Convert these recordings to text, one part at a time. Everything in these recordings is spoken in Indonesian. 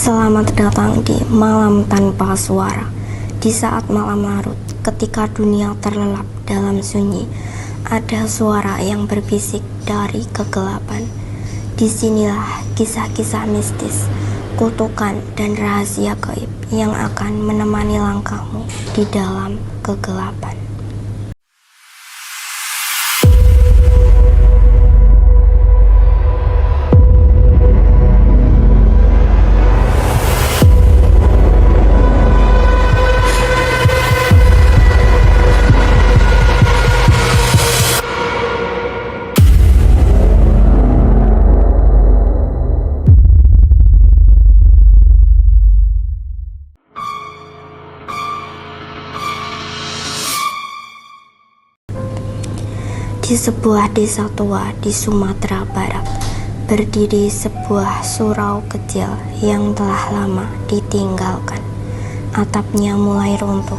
Selamat datang di malam tanpa suara. Di saat malam larut, ketika dunia terlelap dalam sunyi, ada suara yang berbisik dari kegelapan. Disinilah kisah-kisah mistis, kutukan dan rahasia gaib yang akan menemani langkahmu di dalam kegelapan. Di sebuah desa tua di Sumatera Barat, berdiri sebuah surau kecil yang telah lama ditinggalkan. Atapnya mulai runtuh,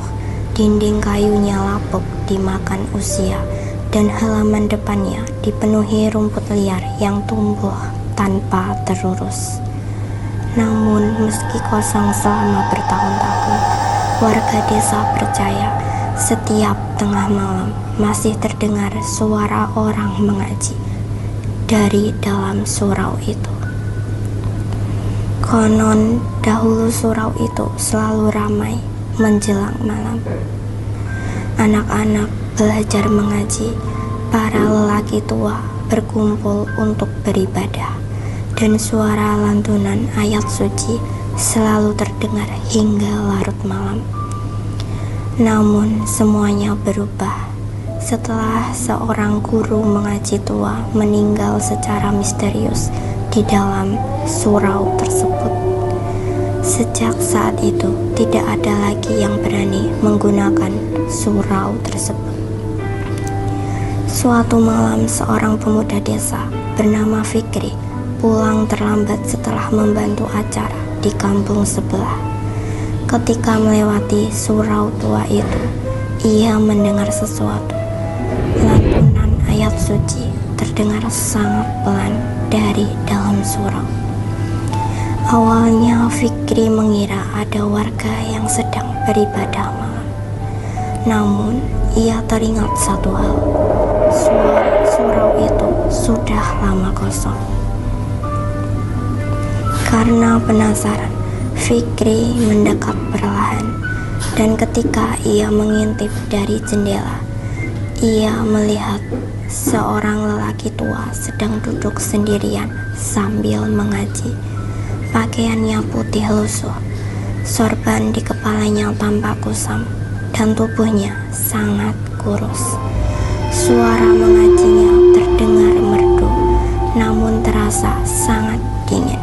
dinding kayunya lapuk dimakan usia, dan halaman depannya dipenuhi rumput liar yang tumbuh tanpa terurus. Namun meski kosong selama bertahun-tahun, warga desa percaya setiap tengah malam masih terdengar suara orang mengaji dari dalam surau itu. Konon dahulu surau itu selalu ramai menjelang malam. Anak-anak belajar mengaji, para lelaki tua berkumpul untuk beribadah, dan suara lantunan ayat suci selalu terdengar hingga larut malam. Namun semuanya berubah setelah seorang guru mengaji tua meninggal secara misterius di dalam surau tersebut. Sejak saat itu tidak ada lagi yang berani menggunakan surau tersebut. Suatu malam seorang pemuda desa bernama Fikri pulang terlambat setelah membantu acara di kampung sebelah. Ketika melewati surau tua itu, ia mendengar sesuatu. Lantunan ayat suci terdengar sangat pelan dari dalam surau. Awalnya Fikri mengira ada warga yang sedang beribadah malam. Namun ia teringat satu hal, surau itu sudah lama kosong. Karena penasaran, Fikri mendekat perlahan, dan ketika ia mengintip dari jendela, ia melihat seorang lelaki tua sedang duduk sendirian sambil mengaji. Pakaiannya putih lusuh, sorban di kepalanya tampak kusam, dan tubuhnya sangat kurus. Suara mengajinya terdengar merdu, namun terasa sangat dingin.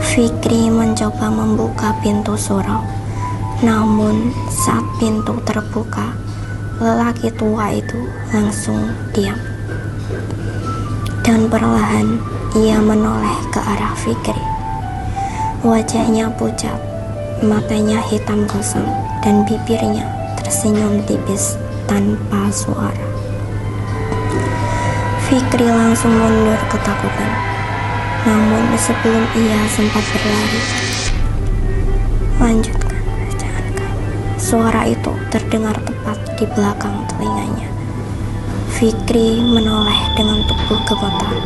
Fikri mencoba membuka pintu surau, namun saat pintu terbuka, lelaki tua itu langsung diam. Dan perlahan ia menoleh ke arah Fikri. Wajahnya pucat, matanya hitam kosong, dan bibirnya tersenyum tipis tanpa suara. Fikri langsung mundur ketakutan. Namun sebelum ia sempat berlari, lanjutkan bacaan kamu. Suara itu terdengar tepat di belakang telinganya. Fikri menoleh dengan tubuh gemetar,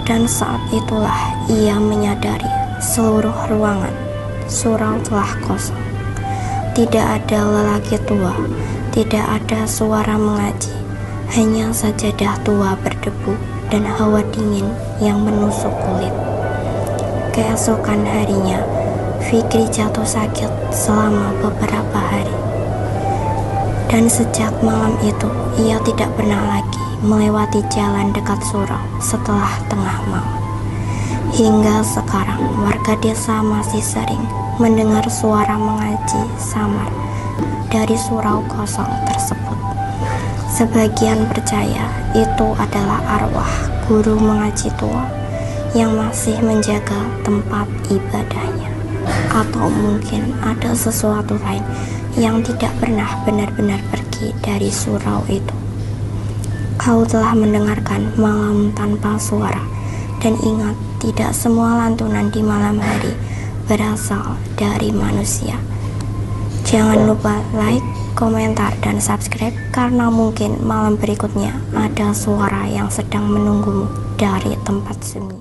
dan saat itulah ia menyadari seluruh ruangan surau telah kosong. Tidak ada lelaki tua, tidak ada suara mengaji, hanya sajadah tua berdebu dan hawa dingin yang menusuk kulit. Keesokan harinya, Fikri jatuh sakit selama beberapa hari. Dan sejak malam itu, ia tidak pernah lagi melewati jalan dekat surau setelah tengah malam. Hingga sekarang, warga desa masih sering mendengar suara mengaji samar dari surau kosong tersebut. Sebagian percaya itu adalah arwah guru mengaji tua yang masih menjaga tempat ibadahnya, atau mungkin ada sesuatu lain yang tidak pernah benar-benar pergi dari surau itu. Kau telah mendengarkan Malam Tanpa Suara, dan ingat, tidak semua lantunan di malam hari berasal dari manusia. Jangan lupa like, komentar, dan subscribe karena mungkin malam berikutnya ada suara yang sedang menunggumu dari tempat sunyi.